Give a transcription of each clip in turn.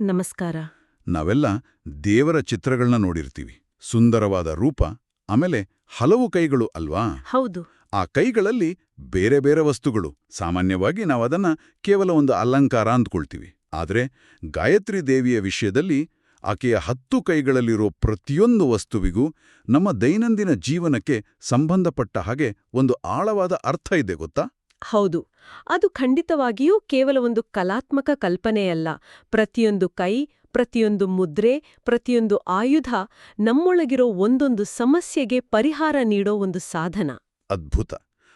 ನಮಸ್ಕಾರ. ನಾವೆಲ್ಲ ದೇವರ ಚಿತ್ರಗಳನ್ನ ನೋಡಿರ್ತೀವಿ. ಸುಂದರವಾದ ರೂಪ, ಆಮೇಲೆ ಹಲವು ಕೈಗಳು ಅಲ್ವಾ? ಹೌದು. ಆ ಕೈಗಳಲ್ಲಿ ಬೇರೆ ಬೇರೆ ವಸ್ತುಗಳು. ಸಾಮಾನ್ಯವಾಗಿ ನಾವದನ್ನ ಕೇವಲ ಒಂದು ಅಲಂಕಾರ ಅಂದ್ಕೊಳ್ತೀವಿ. ಆದರೆ ಗಾಯತ್ರಿ ದೇವಿಯ ವಿಷಯದಲ್ಲಿ ಆಕೆಯ 10 ಕೈಗಳಲ್ಲಿರೋ ಪ್ರತಿಯೊಂದು ವಸ್ತುವಿಗೂ ನಮ್ಮ ದೈನಂದಿನ ಜೀವನಕ್ಕೆ ಸಂಬಂಧಪಟ್ಟ ಹಾಗೆ ಒಂದು ಆಳವಾದ ಅರ್ಥ ಇದೆ ಗೊತ್ತಾ? ಹೌದು. ಅದು ಖಂಡಿತವಾಗಿಯೂ ಕೇವಲ ಒಂದು ಕಲಾತ್ಮಕ ಕಲ್ಪನೆಯಲ್ಲ. ಪ್ರತಿಯೊಂದು ಕೈ, ಪ್ರತಿಯೊಂದು ಮುದ್ರೆ, ಪ್ರತಿಯೊಂದು ಆಯುಧ ನಮ್ಮೊಳಗಿರೋ ಒಂದೊಂದು ಸಮಸ್ಯೆಗೆ ಪರಿಹಾರ ನೀಡೋ ಒಂದು ಸಾಧನ. ಅದ್ಭುತ.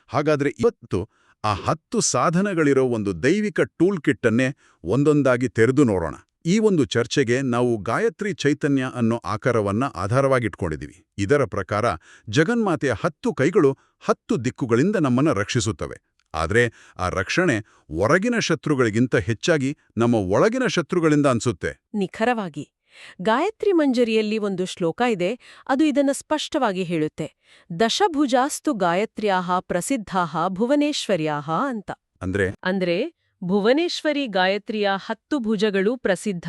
ಹಾಗಾದ್ರೆ ಇವತ್ತು ಆ 10 ಸಾಧನಗಳಿರೋ ಒಂದು ದೈವಿಕ ಟೂಲ್ ಕಿಟ್ಟನ್ನೇ ಒಂದೊಂದಾಗಿ ತೆರೆದು ನೋಡೋಣ. ಈ ಒಂದು ಚರ್ಚೆಗೆ ನಾವು ಗಾಯತ್ರಿ ಚೈತನ್ಯ ಅನ್ನೋ ಆಕಾರವನ್ನ ಆಧಾರವಾಗಿಟ್ಕೊಂಡಿದ್ದೀವಿ. ಇದರ ಪ್ರಕಾರ ಜಗನ್ಮಾತೆಯ 10 ಕೈಗಳು 10 ದಿಕ್ಕುಗಳಿಂದ ನಮ್ಮನ್ನ ರಕ್ಷಿಸುತ್ತವೆ. ಆದರೆ ಆ ರಕ್ಷಣೆ ಹೊರಗಿನ ಶತ್ರುಗಳಿಗಿಂತ ಹೆಚ್ಚಾಗಿ ನಮ್ಮ ಒಳಗಿನ ಶತ್ರುಗಳಿಂದ ಅನ್ಸುತ್ತೆ. ನಿಖರವಾಗಿ. ಗಾಯತ್ರಿ ಮಂಜರಿಯಲ್ಲಿ ಒಂದು ಶ್ಲೋಕ ಇದೆ, ಅದು ಇದನ್ನ ಸ್ಪಷ್ಟವಾಗಿ ಹೇಳುತ್ತೆ. ದಶಭುಜಾಸ್ತು ಗಾಯತ್ರ್ಯಾಹ ಪ್ರಸಿದ್ಧಾಹ ಭುವನೇಶ್ವರ್ಯಾಹ ಅಂತ. ಅಂದ್ರೆ ಭುವನೇಶ್ವರಿ ಗಾಯತ್ರಿಯ 10 ಭುಜಗಳು ಪ್ರಸಿದ್ಧ.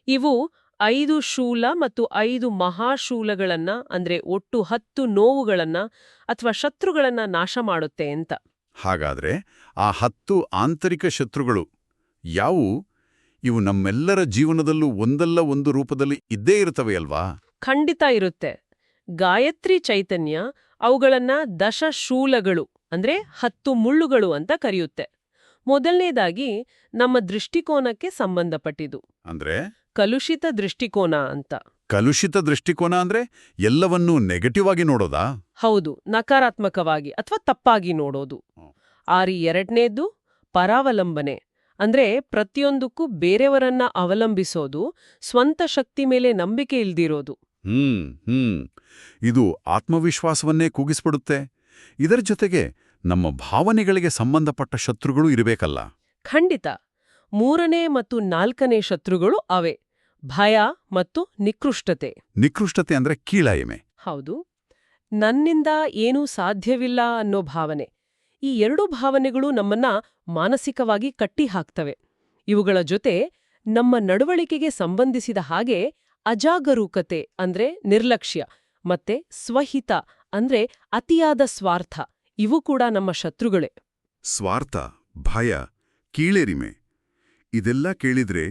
ಇವು 5 ಶೂಲ ಮತ್ತು 5 ಮಹಾಶೂಲಗಳನ್ನ ಅಂದ್ರೆ ಒಟ್ಟು 10 ನೋವುಗಳನ್ನ ಅಥವಾ ಶತ್ರುಗಳನ್ನ ನಾಶ ಮಾಡುತ್ತೆ ಅಂತ. ಹಾಗಾದ್ರೆ ಆ 10 ಆಂತರಿಕ ಶತ್ರುಗಳು ಯಾವುವು? ಇವು ನಮ್ಮೆಲ್ಲರ ಜೀವನದಲ್ಲೂ ಒಂದಲ್ಲ ಒಂದು ರೂಪದಲ್ಲಿ ಇದ್ದೇ ಇರುತ್ತವೆಯಲ್ವಾ? ಖಂಡಿತ ಇರುತ್ತೆ. ಗಾಯತ್ರಿ ಚೈತನ್ಯ ಅವುಗಳನ್ನ ದಶಶೂಲಗಳು ಅಂದ್ರೆ 10 ಮುಳ್ಳುಗಳು ಅಂತ ಕರೆಯುತ್ತೆ. ಮೊದಲನೇದಾಗಿ ನಮ್ಮ ದೃಷ್ಟಿಕೋನಕ್ಕೆ ಸಂಬಂಧಪಟ್ಟಿದ್ದು. ಅಂದ್ರೆ ಕಲುಷಿತ ದೃಷ್ಟಿಕೋನ ಅಂತ. ಕಲುಷಿತ ದೃಷ್ಟಿಕೋನ ಅಂದ್ರೆ ಎಲ್ಲವನ್ನೂ ನೆಗೆಟಿವ್ ಆಗಿ ನೋಡೋದಾ? ಹೌದು, ನಕಾರಾತ್ಮಕವಾಗಿ ಅಥವಾ ತಪ್ಪಾಗಿ ನೋಡೋದು. ಎರಡನೇದು ಪರಾವಲಂಬನೆ ಅಂದ್ರೆ ಪ್ರತಿಯೊಂದಕ್ಕೂ ಬೇರೆಯವರನ್ನ ಅವಲಂಬಿಸೋದು, ಸ್ವಂತ ಶಕ್ತಿ ಮೇಲೆ ನಂಬಿಕೆ ಇಲ್ದಿರೋದು. ಇದು ಆತ್ಮವಿಶ್ವಾಸವನ್ನೇ ಕುಗ್ಗಿಸ್ಬಿಡುತ್ತೆ. ಇದರ ಜೊತೆಗೆ ನಮ್ಮ ಭಾವನೆಗಳಿಗೆ ಸಂಬಂಧಪಟ್ಟ ಶತ್ರುಗಳು ಇರಬೇಕಲ್ಲ? ಖಂಡಿತ. 3ನೇ ಮತ್ತು 4ನೇ ಶತ್ರುಗಳು ಅವೇ ಭಯ ಮತ್ತು ನಿಕೃಷ್ಟತೆ. ನಿಕೃಷ್ಟತೆ ಅಂದ್ರೆ ಕೀಳಾಯ್ಮೆ. ಹೌದು, ನನ್ನಿಂದ ಏನೂ ಸಾಧ್ಯವಿಲ್ಲ ಅನ್ನೋ ಭಾವನೆ. ಈ 2 ಭಾವನೆಗಳು ನಮ್ಮನ್ನ ಮಾನಸಿಕವಾಗಿ ಕಟ್ಟಿ ಹಾಕ್ತವೆ. ಇವುಗಳ ಜೊತೆ ನಮ್ಮ ನಡವಳಿಕೆಗೆ ಸಂಬಂಧಿಸಿದ ಹಾಗೆ ಅಜಾಗರೂಕತೆ ಅಂದ್ರೆ ನಿರ್ಲಕ್ಷ್ಯ ಮತ್ತೆ ಸ್ವಹಿತ ಅಂದ್ರೆ ಅತಿಯಾದ ಸ್ವಾರ್ಥ ಇವು ಕೂಡ ನಮ್ಮ ಶತ್ರುಗಳೇ. ಸ್ವಾರ್ಥ, ಭಯ, ಕೀಳರಿಮೆ ಇದೆಲ್ಲ ಕೇಳಿದ್ರೆ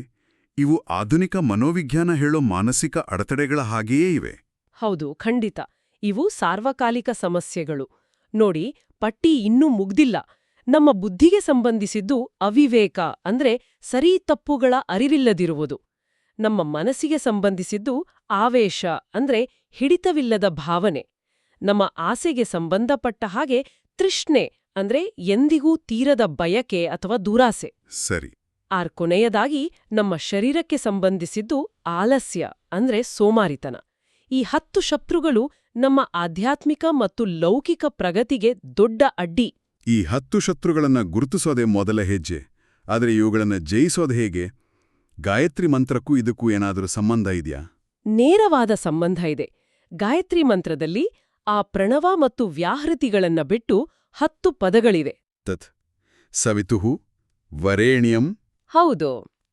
ಇವು ಆಧುನಿಕ ಮನೋವಿಜ್ಞಾನ ಹೇಳೋ ಮಾನಸಿಕ ಅಡೆತಡೆಗಳ ಹಾಗೆಯೇ ಇವೆ. ಹೌದು, ಖಂಡಿತ. ಇವು ಸಾರ್ವಕಾಲಿಕ ಸಮಸ್ಯೆಗಳು. ನೋಡಿ, ಪಟ್ಟಿ ಇನ್ನೂ ಮುಗ್ದಿಲ್ಲ. ನಮ್ಮ ಬುದ್ಧಿಗೆ ಸಂಬಂಧಿಸಿದ್ದು ಅವಿವೇಕ ಅಂದ್ರೆ ಸರಿ ತಪ್ಪುಗಳ ಅರಿವಿಲ್ಲದಿರುವುದು. ನಮ್ಮ ಮನಸ್ಸಿಗೆ ಸಂಬಂಧಿಸಿದ್ದು ಆವೇಶ ಅಂದ್ರೆ ಹಿಡಿತವಿಲ್ಲದ ಭಾವನೆ. ನಮ್ಮ ಆಸೆಗೆ ಸಂಬಂಧಪಟ್ಟ ಹಾಗೆ ತೃಷ್ಣೆ ಅಂದ್ರೆ ಎಂದಿಗೂ ತೀರದ ಬಯಕೆ ಅಥವಾ ದುರಾಸೆ. ಸರಿ. ಕೊನೆಯದಾಗಿ ನಮ್ಮ ಶರೀರಕ್ಕೆ ಸಂಬಂಧಿಸಿದ್ದು ಆಲಸ್ಯ ಅಂದ್ರೆ ಸೋಮಾರಿತನ. ಈ 10 ಶತ್ರುಗಳು ನಮ್ಮ ಆಧ್ಯಾತ್ಮಿಕ ಮತ್ತು ಲೌಕಿಕ ಪ್ರಗತಿಗೆ ದೊಡ್ಡ ಅಡ್ಡಿ. ಈ 10 ಶತ್ರುಗಳನ್ನ ಗುರುತಿಸೋದೇ ಮೊದಲ ಹೆಜ್ಜೆ. ಆದರೆ ಇವುಗಳನ್ನ ಜಯಿಸೋದು ಹೇಗೆ? ಗಾಯತ್ರಿ ಮಂತ್ರಕ್ಕೂ ಇದಕ್ಕೂ ಏನಾದರೂ ಸಂಬಂಧ ಇದೆಯಾ? ನೇರವಾದ ಸಂಬಂಧ ಇದೆ. ಗಾಯತ್ರಿ ಮಂತ್ರದಲ್ಲಿ ಆ ಪ್ರಣವ ಮತ್ತು ವ್ಯಾಹೃತಿಗಳನ್ನ ಬಿಟ್ಟು 10 ಪದಗಳಿವೆ. ತತ್ ಸವಿತುಃ ವರೇಣ್ಯಂ. ಹೌದು.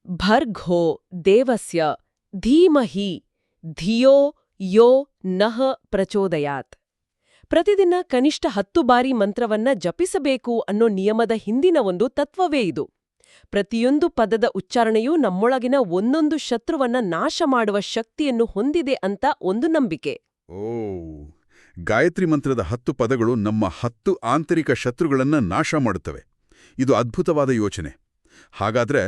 ಭರ್ಘೋ ದೇವಸ್ಯ ಧೀಮಹಿ ಧಿಯೋ ಯೋ ನಃ ಪ್ರಚೋದಯಾತ್. ಪ್ರತಿದಿನ ಕನಿಷ್ಠ 10 ಬಾರಿ ಮಂತ್ರವನ್ನ ಜಪಿಸಬೇಕು ಅನ್ನೋ ನಿಯಮದ ಹಿಂದಿನ ಒಂದು ತತ್ವವೇ ಇದು. ಪ್ರತಿಯೊಂದು ಪದದ ಉಚ್ಚಾರಣೆಯೂ ನಮ್ಮೊಳಗಿನ ಒಂದೊಂದು ಶತ್ರುವನ್ನ ನಾಶ ಮಾಡುವ ಶಕ್ತಿಯನ್ನು ಹೊಂದಿದೆ ಅಂತ ಒಂದು ನಂಬಿಕೆ. ಗಾಯತ್ರಿ ಮಂತ್ರದ 10 ಪದಗಳು ನಮ್ಮ 10 ಆಂತರಿಕ ಶತ್ರುಗಳನ್ನ ನಾಶ ಮಾಡುತ್ತವೆ. ಇದು ಅದ್ಭುತವಾದ ಯೋಚನೆ. ಹಾಗಾದ್ರೆ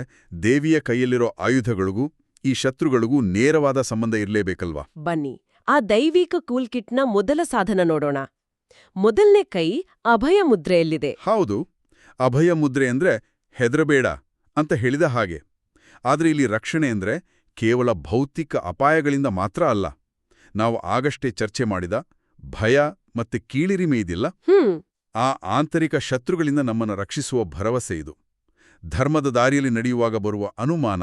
ದೇವಿಯ ಕೈಯಲ್ಲಿರೋ ಆಯುಧಗಳಿಗೂ ಈ ಶತ್ರುಗಳಿಗೂ ನೇರವಾದ ಸಂಬಂಧ ಇರಲೇಬೇಕಲ್ವಾ? ಬನ್ನಿ, ಆ ದೈವಿಕ ಕೂಲ್ಕಿಟ್ನ ಮೊದಲ ಸಾಧನ ನೋಡೋಣ. ಮೊದಲನೇ ಕೈ ಅಭಯ ಮುದ್ರೆಯಲ್ಲಿದೆ. ಹೌದು, ಅಭಯ ಮುದ್ರೆ ಅಂದ್ರೆ ಹೆದರಬೇಡ ಅಂತ ಹೇಳಿದ ಹಾಗೆ. ಆದ್ರೆ ಇಲ್ಲಿ ರಕ್ಷಣೆ ಅಂದ್ರೆ ಕೇವಲ ಭೌತಿಕ ಅಪಾಯಗಳಿಂದ ಮಾತ್ರ ಅಲ್ಲ. ನಾವು ಆಗಷ್ಟೇ ಚರ್ಚೆ ಮಾಡಿದ ಭಯ ಮತ್ತೆ ಕೀಳಿರಿಮೆ ಇದಿಲ್ಲ, ಆ ಆಂತರಿಕ ಶತ್ರುಗಳಿಂದ ನಮ್ಮನ್ನು ರಕ್ಷಿಸುವ ಭರವಸೆ ಇದು. ಧರ್ಮದ ದಾರಿಯಲ್ಲಿ ನಡೆಯುವಾಗ ಬರುವ ಅನುಮಾನ,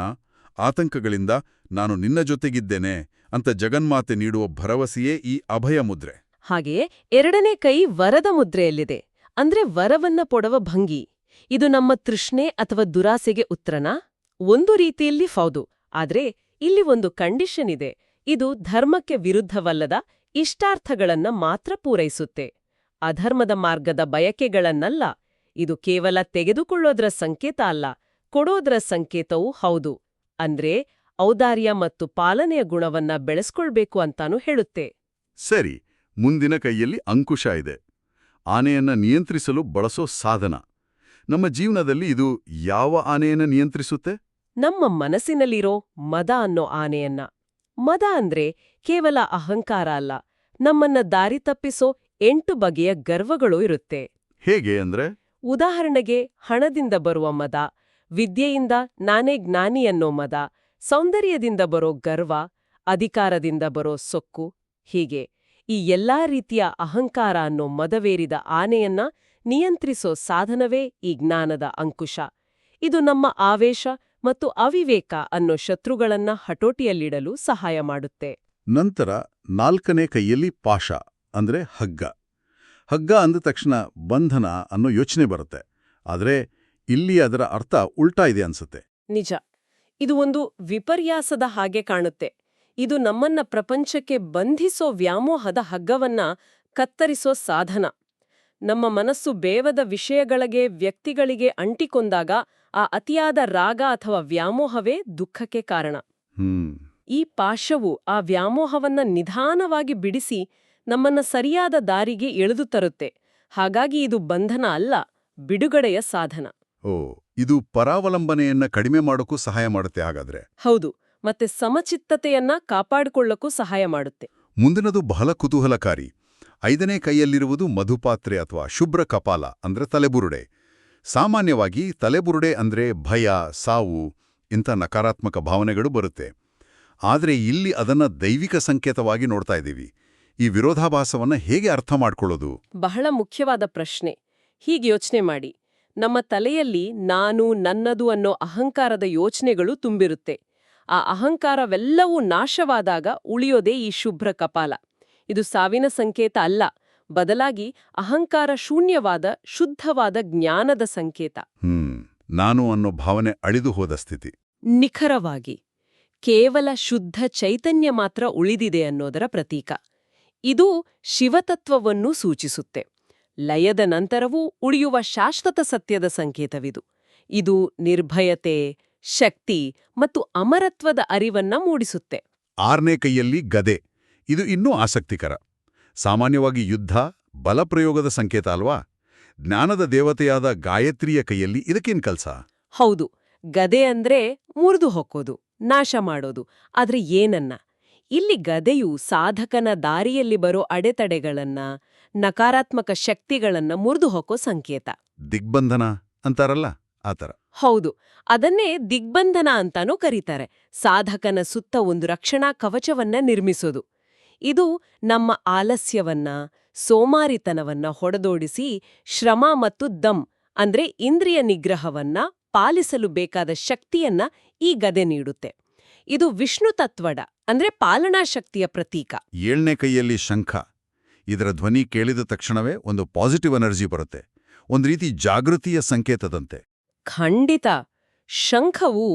ಆತಂಕಗಳಿಂದ ನಾನು ನಿನ್ನ ಜೊತೆಗಿದ್ದೇನೆ ಅಂತ ಜಗನ್ಮಾತೆ ನೀಡುವ ಭರವಸೆಯೇ ಈ ಅಭಯ ಮುದ್ರೆ. ಹಾಗೆಯೇ 2ನೇ ಕೈ ವರದ ಮುದ್ರೆಯಲ್ಲಿದೆ. ಅಂದ್ರೆ ವರವನ್ನ ಕೊಡುವ ಭಂಗಿ. ಇದು ನಮ್ಮ ತೃಷ್ಣೆ ಅಥವಾ ದುರಾಸೆಗೆ ಉತ್ತರನಾ? ಒಂದು ರೀತಿಯಲ್ಲಿ ಹೌದು. ಆದ್ರೆ ಇಲ್ಲಿ ಒಂದು ಕಂಡೀಷನ್ ಇದೆ. ಇದು ಧರ್ಮಕ್ಕೆ ವಿರುದ್ಧವಲ್ಲದ ಇಷ್ಟಾರ್ಥಗಳನ್ನ ಮಾತ್ರ ಪೂರೈಸುತ್ತೆ. ಅಧರ್ಮದ ಮಾರ್ಗದ ಬಯಕೆಗಳನ್ನಲ್ಲ. ಇದು ಕೇವಲ ತೆಗೆದುಕೊಳ್ಳೋದ್ರ ಸಂಕೇತ ಅಲ್ಲ, ಕೊಡೋದ್ರ ಸಂಕೇತವೂ ಹೌದು. ಅಂದ್ರೆ ಔದಾರ್ಯ ಮತ್ತು ಪಾಲನೆಯ ಗುಣವನ್ನ ಬೆಳೆಸ್ಕೊಳ್ಬೇಕು ಅಂತಾನೂ ಹೇಳುತ್ತೆ. ಸರಿ, ಮುಂದಿನ ಕೈಯಲ್ಲಿ ಅಂಕುಶ ಇದೆ. ಆನೆಯನ್ನ ನಿಯಂತ್ರಿಸಲು ಬಳಸೋ ಸಾಧನ. ನಮ್ಮ ಜೀವನದಲ್ಲಿ ಇದು ಯಾವ ಆನೆಯನ್ನ ನಿಯಂತ್ರಿಸುತ್ತೆ? ನಮ್ಮ ಮನಸ್ಸಿನಲ್ಲಿರೋ ಮದ ಅನ್ನೋ ಆನೆಯನ್ನ. ಮದ ಅಂದ್ರೆ ಕೇವಲ ಅಹಂಕಾರ ಅಲ್ಲ, ನಮ್ಮನ್ನ ದಾರಿ ತಪ್ಪಿಸೋ 8 ಬಗೆಯ ಗರ್ವಗಳು ಇರುತ್ತೆ. ಹೇಗೆ ಅಂದ್ರೆ? ಉದಾಹರಣೆಗೆ ಹಣದಿಂದ ಬರುವ ಮದ, ವಿದ್ಯೆಯಿಂದ ನಾನೇ ಜ್ಞಾನಿ ಅನ್ನೋ ಮದ, ಸೌಂದರ್ಯದಿಂದ ಬರೋ ಗರ್ವ, ಅಧಿಕಾರದಿಂದ ಬರೋ ಸೊಕ್ಕು. ಹೀಗೆ ಈ ಎಲ್ಲಾ ರೀತಿಯ ಅಹಂಕಾರ ಅನ್ನೋ ಮದವೇರಿದ ಆನೆಯನ್ನ ನಿಯಂತ್ರಿಸೋ ಸಾಧನವೇ ಈ ಜ್ಞಾನದ ಅಂಕುಶ. ಇದು ನಮ್ಮ ಆವೇಶ ಮತ್ತು ಅವಿವೇಕ ಅನ್ನೋ ಶತ್ರುಗಳನ್ನ ಹತೋಟಿಯಲ್ಲಿಡಲು ಸಹಾಯ ಮಾಡುತ್ತೆ. ನಂತರ 4ನೇ ಕೈಯಲ್ಲಿ ಪಾಶ ಅಂದ್ರೆ ಹಗ್ಗ. ಹಗ್ಗ ಅಂದ ತಕ್ಷಣ ಬಂಧನ ಅನ್ನೋ ಯೋಚನೆ ಬರುತ್ತೆ. ಆದ್ರೆ ಇಲ್ಲಿ ಅದರ ಅರ್ಥ ಉಲ್ಟಾ ಇದೆ ಅನ್ಸುತ್ತೆ. ನಿಜ, ಇದು ಒಂದು ವಿಪರ್ಯಾಸದ ಹಾಗೆ ಕಾಣುತ್ತೆ. ಇದು ನಮ್ಮನ್ನ ಪ್ರಪಂಚಕ್ಕೆ ಬಂಧಿಸೋ ವ್ಯಾಮೋಹದ ಹಗ್ಗವನ್ನ ಕತ್ತರಿಸೋ ಸಾಧನ. ನಮ್ಮ ಮನಸ್ಸು ಬೇವದ ವಿಷಯಗಳಿಗೆ, ವ್ಯಕ್ತಿಗಳಿಗೆ ಅಂಟಿಕೊಂಡಾಗ ಆ ಅತಿಯಾದ ರಾಗ ಅಥವಾ ವ್ಯಾಮೋಹವೇ ದುಃಖಕ್ಕೆ ಕಾರಣ. ಈ ಪಾಶವು ಆ ವ್ಯಾಮೋಹವನ್ನ ನಿಧಾನವಾಗಿ ಬಿಡಿಸಿ ನಮ್ಮನ್ನ ಸರಿಯಾದ ದಾರಿಗೆ ಎಳೆದು ತರುತ್ತೆ. ಹಾಗಾಗಿ ಇದು ಬಂಧನ ಅಲ್ಲ, ಬಿಡುಗಡೆಯ ಸಾಧನ. ಇದು ಪರಾವಲಂಬನೆಯನ್ನ ಕಡಿಮೆ ಮಾಡೋಕ್ಕೂ ಸಹಾಯ ಮಾಡುತ್ತೆ ಹಾಗಾದ್ರೆ. ಹೌದು, ಮತ್ತೆ ಸಮಚಿತ್ತತೆಯನ್ನ ಕಾಪಾಡಿಕೊಳ್ಳಕ್ಕೂ ಸಹಾಯ ಮಾಡುತ್ತೆ. ಮುಂದಿನದು ಬಹಳ ಕುತೂಹಲಕಾರಿ. 5ನೇ ಕೈಯಲ್ಲಿರುವುದು ಮಧುಪಾತ್ರೆ ಅಥವಾ ಶುಭ್ರ ಕಪಾಲ ಅಂದ್ರೆ ತಲೆಬುರುಡೆ. ಸಾಮಾನ್ಯವಾಗಿ ತಲೆಬುರುಡೆ ಅಂದ್ರೆ ಭಯ, ಸಾವು ಇಂಥ ನಕಾರಾತ್ಮಕ ಭಾವನೆಗಳು ಬರುತ್ತೆ. ಆದರೆ ಇಲ್ಲಿ ಅದನ್ನ ದೈವಿಕ ಸಂಕೇತವಾಗಿ ನೋಡ್ತಾ ಇದ್ದೀವಿ. ಈ ವಿರೋಧಾಭಾಸವನ್ನ ಹೇಗೆ ಅರ್ಥ ಮಾಡ್ಕೊಳ್ಳೋದು? ಬಹಳ ಮುಖ್ಯವಾದ ಪ್ರಶ್ನೆ. ಹೀಗೆ ಯೋಚನೆ ಮಾಡಿ, ನಮ್ಮ ತಲೆಯಲ್ಲಿ ನಾನು, ನನ್ನದು ಅನ್ನೋ ಅಹಂಕಾರದ ಯೋಚನೆಗಳು ತುಂಬಿರುತ್ತೆ. ಆ ಅಹಂಕಾರವೆಲ್ಲವೂ ನಾಶವಾದಾಗ ಉಳಿಯೋದೇ ಈ ಶುಭ್ರ ಕಪಾಲ. ಇದು ಸಾವಿನ ಸಂಕೇತ ಅಲ್ಲ, ಬದಲಾಗಿ ಅಹಂಕಾರ ಶೂನ್ಯವಾದ ಶುದ್ಧವಾದ ಜ್ಞಾನದ ಸಂಕೇತ. ನಾನು ಅನ್ನೋ ಭಾವನೆ ಅಳಿದು ಹೋದ ಸ್ಥಿತಿ. ನಿಖರವಾಗಿ ಕೇವಲ ಶುದ್ಧ ಚೈತನ್ಯ ಮಾತ್ರ ಉಳಿದಿದೆ ಅನ್ನೋದರ ಪ್ರತೀಕ. ಇದು ಶಿವತತ್ವವನ್ನು ಸೂಚಿಸುತ್ತೆ. ಲಯದ ನಂತರವೂ ಉಳಿಯುವ ಶಾಶ್ವತ ಸತ್ಯದ ಸಂಕೇತವಿದು. ಇದು ನಿರ್ಭಯತೆ, ಶಕ್ತಿ ಮತ್ತು ಅಮರತ್ವದ ಅರಿವನ್ನ ಮೂಡಿಸುತ್ತೆ. 6ನೇ ಕೈಯಲ್ಲಿ ಗದೆ. ಇದು ಇನ್ನೂ ಆಸಕ್ತಿಕರ. ಸಾಮಾನ್ಯವಾಗಿ ಯುದ್ಧ, ಬಲಪ್ರಯೋಗದ ಸಂಕೇತ ಅಲ್ವಾ? ಜ್ಞಾನದ ದೇವತೆಯಾದ ಗಾಯತ್ರಿಯ ಕೈಯಲ್ಲಿ ಇದಕ್ಕೇನ್ ಕಲ್ಸ? ಹೌದು, ಗದೆ ಅಂದ್ರೆ ಮುರಿದು ಹೊಕ್ಕೋದು, ನಾಶ ಮಾಡೋದು. ಆದ್ರೆ ಏನನ್ನ? ಇಲ್ಲಿ ಗದೆಯು ಸಾಧಕನ ದಾರಿಯಲ್ಲಿ ಬರೋ ಅಡೆತಡೆಗಳನ್ನ, ನಕಾರಾತ್ಮಕ ಶಕ್ತಿಗಳನ್ನ ಮುರಿದು ಹೊಕ್ಕೋ ಸಂಕೇತ. ದಿಗ್ಬಂಧನ ಅಂತಾರಲ್ಲ, ಆತರ. ಹೌದು, ಅದನ್ನೇ ದಿಗ್ಬಂಧನ ಅಂತಾನೂ ಕರೀತಾರೆ. ಸಾಧಕನ ಸುತ್ತ ಒಂದು ರಕ್ಷಣಾ ಕವಚವನ್ನ ನಿರ್ಮಿಸೋದು. ಇದು ನಮ್ಮ ಆಲಸ್ಯವನ್ನ, ಸೋಮಾರಿತನವನ್ನ ಹೊಡೆದೋಡಿಸಿ ಶ್ರಮ ಮತ್ತು ದಮ್ ಅಂದ್ರೆ ಇಂದ್ರಿಯ ನಿಗ್ರಹವನ್ನ ಪಾಲಿಸಲು ಬೇಕಾದ ಶಕ್ತಿಯನ್ನ ಈ ಗದೆ ನೀಡುತ್ತೆ. ಇದು ವಿಷ್ಣು ತತ್ವಡ ಅಂದ್ರೆ ಪಾಲನಾ ಶಕ್ತಿಯ ಪ್ರತೀಕ. 7ನೇ ಕೈಯಲ್ಲಿ ಶಂಖ. ಇದರ ಧ್ವನಿ ಕೇಳಿದ ತಕ್ಷಣವೇ ಒಂದು ಪಾಸಿಟಿವ್ ಎನರ್ಜಿ ಬರುತ್ತೆ. ಒಂದು ರೀತಿ ಜಾಗೃತಿಯ ಸಂಕೇತದಂತೆ. ಖಂಡಿತ. ಶಂಖವು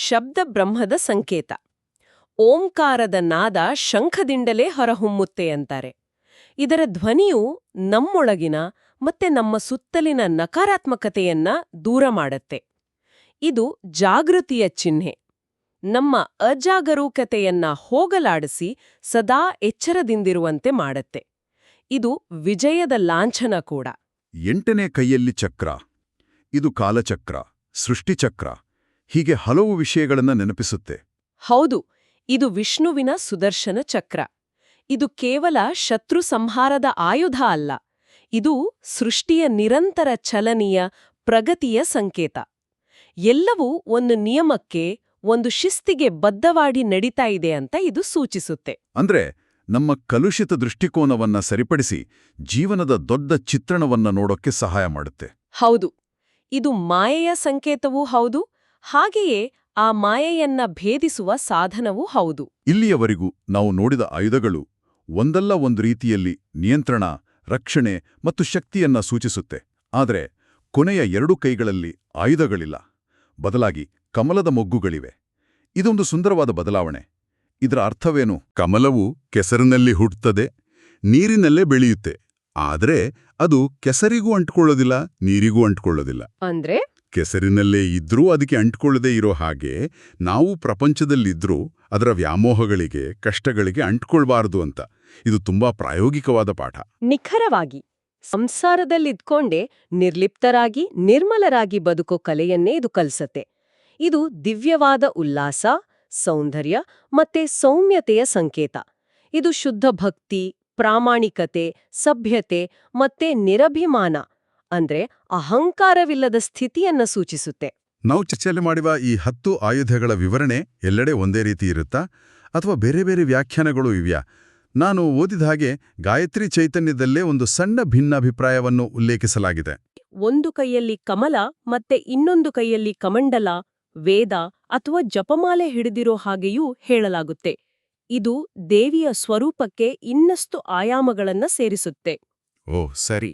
ಶಬ್ದ ಬ್ರಹ್ಮದ ಸಂಕೇತ. ಓಂಕಾರದ ನಾದ ಶಂಖದಿಂದಲೇ ಹೊರಹೊಮ್ಮುತ್ತೆ ಅಂತಾರೆ. ಇದರ ಧ್ವನಿಯು ನಮ್ಮೊಳಗಿನ ಮತ್ತೆ ನಮ್ಮ ಸುತ್ತಲಿನ ನಕಾರಾತ್ಮಕತೆಯನ್ನ ದೂರ ಮಾಡತ್ತೆ. ಇದು ಜಾಗೃತಿಯ ಚಿಹ್ನೆ. ನಮ್ಮ ಅಜಾಗರೂಕತೆಯನ್ನ ಹೋಗಲಾಡಿಸಿ ಸದಾ ಎಚ್ಚರದಿಂದಿರುವಂತೆ ಮಾಡತ್ತೆ. ಇದು ವಿಜಯದ ಲಾಂಛನ ಕೂಡ. 8ನೇ ಕೈಯಲ್ಲಿ ಚಕ್ರ. ಇದು ಕಾಲಚಕ್ರ, ಸೃಷ್ಟಿಚಕ್ರ, ಹೀಗೆ ಹಲವು ವಿಷಯಗಳನ್ನ ನೆನಪಿಸುತ್ತೆ. ಹೌದು, ಇದು ವಿಷ್ಣುವಿನ ಸುದರ್ಶನ ಚಕ್ರ. ಇದು ಕೇವಲ ಶತ್ರು ಸಂಹಾರದ ಆಯುಧ ಅಲ್ಲ, ಇದು ಸೃಷ್ಟಿಯ ನಿರಂತರ ಚಲನೀಯ ಪ್ರಗತಿಯ ಸಂಕೇತ. ಎಲ್ಲವೂ ಒಂದು ನಿಯಮಕ್ಕೆ, ಒಂದು ಶಿಸ್ತಿಗೆ ಬದ್ಧವಾಗಿ ನಡೀತಾ ಇದೆ ಅಂತ ಇದು ಸೂಚಿಸುತ್ತೆ. ಅಂದ್ರೆ ನಮ್ಮ ಕಲುಷಿತ ದೃಷ್ಟಿಕೋನವನ್ನ ಸರಿಪಡಿಸಿ ಜೀವನದ ದೊಡ್ಡ ಚಿತ್ರಣವನ್ನ ನೋಡೋಕ್ಕೆ ಸಹಾಯ ಮಾಡುತ್ತೆ. ಹೌದು, ಇದು ಮಾಯೆಯ ಸಂಕೇತವೂ ಹೌದು, ಹಾಗೆಯೇ ಆ ಮಾಯೆಯನ್ನ ಭೇದಿಸುವ ಸಾಧನವೂ ಹೌದು. ಇಲ್ಲಿಯವರೆಗೂ ನಾವು ನೋಡಿದ ಆಯುಧಗಳು ಒಂದಲ್ಲ ಒಂದು ರೀತಿಯಲ್ಲಿ ನಿಯಂತ್ರಣ, ರಕ್ಷಣೆ ಮತ್ತು ಶಕ್ತಿಯನ್ನ ಸೂಚಿಸುತ್ತೆ. ಆದರೆ ಕೊನೆಯ 2 ಕೈಗಳಲ್ಲಿ ಆಯುಧಗಳಿಲ್ಲ, ಬದಲಾಗಿ ಕಮಲದ ಮೊಗ್ಗುಗಳಿವೆ. ಇದೊಂದು ಸುಂದರವಾದ ಬದಲಾವಣೆ. ಇದರ ಅರ್ಥವೇನು? ಕಮಲವು ಕೆಸರಿನಲ್ಲಿ ಹುಟ್ಟುತ್ತದೆ, ನೀರಿನಲ್ಲೇ ಬೆಳೆಯುತ್ತೆ. ಆದರೆ ಅದು ಕೆಸರಿಗೂ ಅಂಟ್ಕೊಳ್ಳೋದಿಲ್ಲ, ನೀರಿಗೂ ಅಂಟ್ಕೊಳ್ಳೋದಿಲ್ಲ. ಅಂದ್ರೆ ಕೆಸರಿನಲ್ಲೇ ಇದ್ರೂ ಅದಕ್ಕೆ ಅಂಟ್ಕೊಳ್ಳದೆ ಇರೋ ಹಾಗೆ ನಾವು ಪ್ರಪಂಚದಲ್ಲಿದ್ರೂ ಅದರ ವ್ಯಾಮೋಹಗಳಿಗೆ, ಕಷ್ಟಗಳಿಗೆ ಅಂಟ್ಕೊಳ್ಬಾರದು ಅಂತ. ಇದು ತುಂಬಾ ಪ್ರಾಯೋಗಿಕವಾದ ಪಾಠ. ನಿಖರವಾಗಿ ಸಂಸಾರದಲ್ಲಿದ್ಕೊಂಡೇ ನಿರ್ಲಿಪ್ತರಾಗಿ ನಿರ್ಮಲರಾಗಿ ಬದುಕೋ ಕಲೆಯನ್ನೇ ಇದು ಕಲಿಸತ್ತೆ. ಇದು ದಿವ್ಯವಾದ ಉಲ್ಲಾಸ, ಸೌಂದರ್ಯ ಮತ್ತೆ ಸೌಮ್ಯತೆಯ ಸಂಕೇತ. ಇದು ಶುದ್ಧ ಭಕ್ತಿ, ಪ್ರಾಮಾಣಿಕತೆ, ಸಭ್ಯತೆ ಮತ್ತೆ ನಿರಭಿಮಾನ ಅಂದ್ರೆ ಅಹಂಕಾರವಿಲ್ಲದ ಸ್ಥಿತಿಯನ್ನ ಸೂಚಿಸುತ್ತೆ. ನಾವು ಚರ್ಚೆಯಲ್ಲಿ ಮಾಡುವ ಈ 10 ಆಯುಧಗಳ ವಿವರಣೆ ಎಲ್ಲೆಡೆ ಒಂದೇ ರೀತಿ ಇರುತ್ತಾ ಅಥವಾ ಬೇರೆ ಬೇರೆ ವ್ಯಾಖ್ಯಾನಗಳು ಇವ್ಯಾ? ನಾನು ಓದಿದ ಹಾಗೆ ಗಾಯತ್ರಿ ಚೈತನ್ಯದಲ್ಲೇ ಒಂದು ಸಣ್ಣ ಭಿನ್ನಾಭಿಪ್ರಾಯವನ್ನು ಉಲ್ಲೇಖಿಸಲಾಗಿದೆ. ಒಂದು ಕೈಯಲ್ಲಿ ಕಮಲ ಮತ್ತೆ ಇನ್ನೊಂದು ಕೈಯಲ್ಲಿ ಕಮಂಡಲ, ವೇದ ಅಥವಾ ಜಪಮಾಲೆ ಹಿಡಿದಿರೋ ಹಾಗೆಯೂ ಹೇಳಲಾಗುತ್ತೆ. ಇದು ದೇವಿಯ ಸ್ವರೂಪಕ್ಕೆ ಇನ್ನಷ್ಟು ಆಯಾಮಗಳನ್ನ ಸೇರಿಸುತ್ತೆ. ಓ ಸರಿ.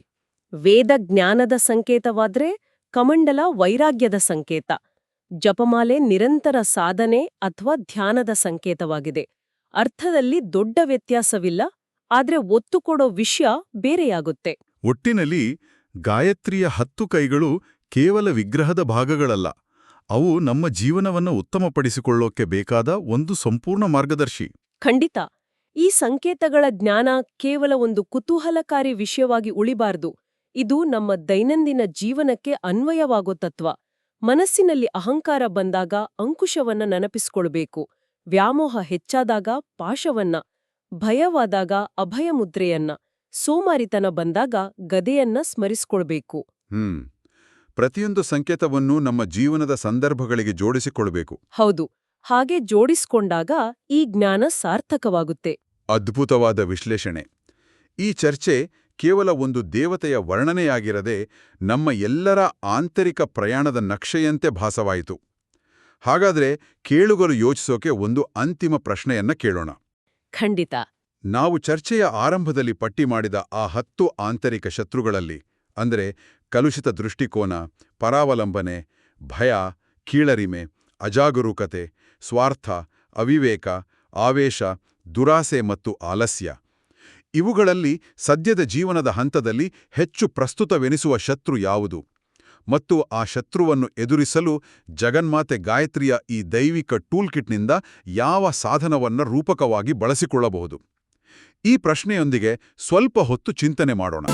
ವೇದ ಜ್ಞಾನದ ಸಂಕೇತವಾದ್ರೆ ಕಮಂಡಲ ವೈರಾಗ್ಯದ ಸಂಕೇತ, ಜಪಮಾಲೆ ನಿರಂತರ ಸಾಧನೆ ಅಥವಾ ಧ್ಯಾನದ ಸಂಕೇತವಾಗಿದೆ. ಅರ್ಥದಲ್ಲಿ ದೊಡ್ಡ ವ್ಯತ್ಯಾಸವಿಲ್ಲ, ಆದ್ರೆ ಒತ್ತು ಕೊಡೋ ವಿಷಯ ಬೇರೆಯಾಗುತ್ತೆ. ಒಟ್ಟಿನಲ್ಲಿ ಗಾಯತ್ರಿಯ 10 ಕೈಗಳು ಕೇವಲ ವಿಗ್ರಹದ ಭಾಗಗಳಲ್ಲ, ಅವು ನಮ್ಮ ಜೀವನವನ್ನು ಉತ್ತಮಪಡಿಸಿಕೊಳ್ಳೋಕೆ ಬೇಕಾದ ಒಂದು ಸಂಪೂರ್ಣ ಮಾರ್ಗದರ್ಶಿ. ಖಂಡಿತ. ಈ ಸಂಕೇತಗಳ ಜ್ಞಾನ ಕೇವಲ ಒಂದು ಕುತೂಹಲಕಾರಿ ವಿಷಯವಾಗಿ ಉಳಿಬಾರ್ದು. ಇದು ನಮ್ಮ ದೈನಂದಿನ ಜೀವನಕ್ಕೆ ಅನ್ವಯವಾಗೋ ತತ್ವ. ಮನಸ್ಸಿನಲ್ಲಿ ಅಹಂಕಾರ ಬಂದಾಗ ಅಂಕುಶವನ್ನ ನೆನಪಿಸ್ಕೊಳ್ಬೇಕು, ವ್ಯಾಮೋಹ ಹೆಚ್ಚಾದಾಗ ಪಾಶವನ್ನ, ಭಯವಾದಾಗ ಅಭಯಮುದ್ರೆಯನ್ನ, ಸೋಮಾರಿತನ ಬಂದಾಗ ಗದೆಯನ್ನ ಸ್ಮರಿಸ್ಕೊಳ್ಬೇಕು. ಪ್ರತಿಯೊಂದು ಸಂಕೇತವನ್ನು ನಮ್ಮ ಜೀವನದ ಸಂದರ್ಭಗಳಿಗೆ ಜೋಡಿಸಿಕೊಳ್ಬೇಕು. ಹೌದು. ಹಾಗೆ ಜೋಡಿಸ್ಕೊಂಡಾಗ ಈ ಜ್ಞಾನ ಸಾರ್ಥಕವಾಗುತ್ತೆ. ಅದ್ಭುತವಾದ ವಿಶ್ಲೇಷಣೆ. ಈ ಚರ್ಚೆ ಕೇವಲ ಒಂದು ದೇವತೆಯ ವರ್ಣನೆಯಾಗಿರದೆ ನಮ್ಮ ಎಲ್ಲರ ಆಂತರಿಕ ಪ್ರಯಾಣದ ನಕ್ಷೆಯಂತೆ ಭಾಸವಾಯಿತು. ಹಾಗಾದ್ರೆ ಕೇಳುಗರು ಯೋಚಿಸೋಕೆ ಒಂದು ಅಂತಿಮ ಪ್ರಶ್ನೆಯನ್ನ ಕೇಳೋಣ. ಖಂಡಿತ. ನಾವು ಚರ್ಚೆಯ ಆರಂಭದಲ್ಲಿ ಪಟ್ಟಿ ಮಾಡಿದ ಆ 10 ಆಂತರಿಕ ಶತ್ರುಗಳಲ್ಲಿ, ಅಂದರೆ ಕಲುಷಿತ ದೃಷ್ಟಿಕೋನ, ಪರಾವಲಂಬನೆ, ಭಯ, ಕೀಳರಿಮೆ, ಅಜಾಗರೂಕತೆ, ಸ್ವಾರ್ಥ, ಅವಿವೇಕ, ಆವೇಶ, ದುರಾಸೆ ಮತ್ತು ಆಲಸ್ಯ, ಇವುಗಳಲ್ಲಿ ಸದ್ಯದ ಜೀವನದ ಹಂತದಲ್ಲಿ ಹೆಚ್ಚು ಪ್ರಸ್ತುತವೆನಿಸುವ ಶತ್ರು ಯಾವುದು? ಮತ್ತು ಆ ಶತ್ರುವನ್ನು ಎದುರಿಸಲು ಜಗನ್ಮಾತೆ ಗಾಯತ್ರಿಯ ಈ ದೈವಿಕ ಟೂಲ್ಕಿಟ್ನಿಂದ ಯಾವ ಸಾಧನವನ್ನ ರೂಪಕವಾಗಿ ಬಳಸಿಕೊಳ್ಳಬಹುದು? ಈ ಪ್ರಶ್ನೆಯೊಂದಿಗೆ ಸ್ವಲ್ಪ ಹೊತ್ತು ಚಿಂತನೆ ಮಾಡೋಣ.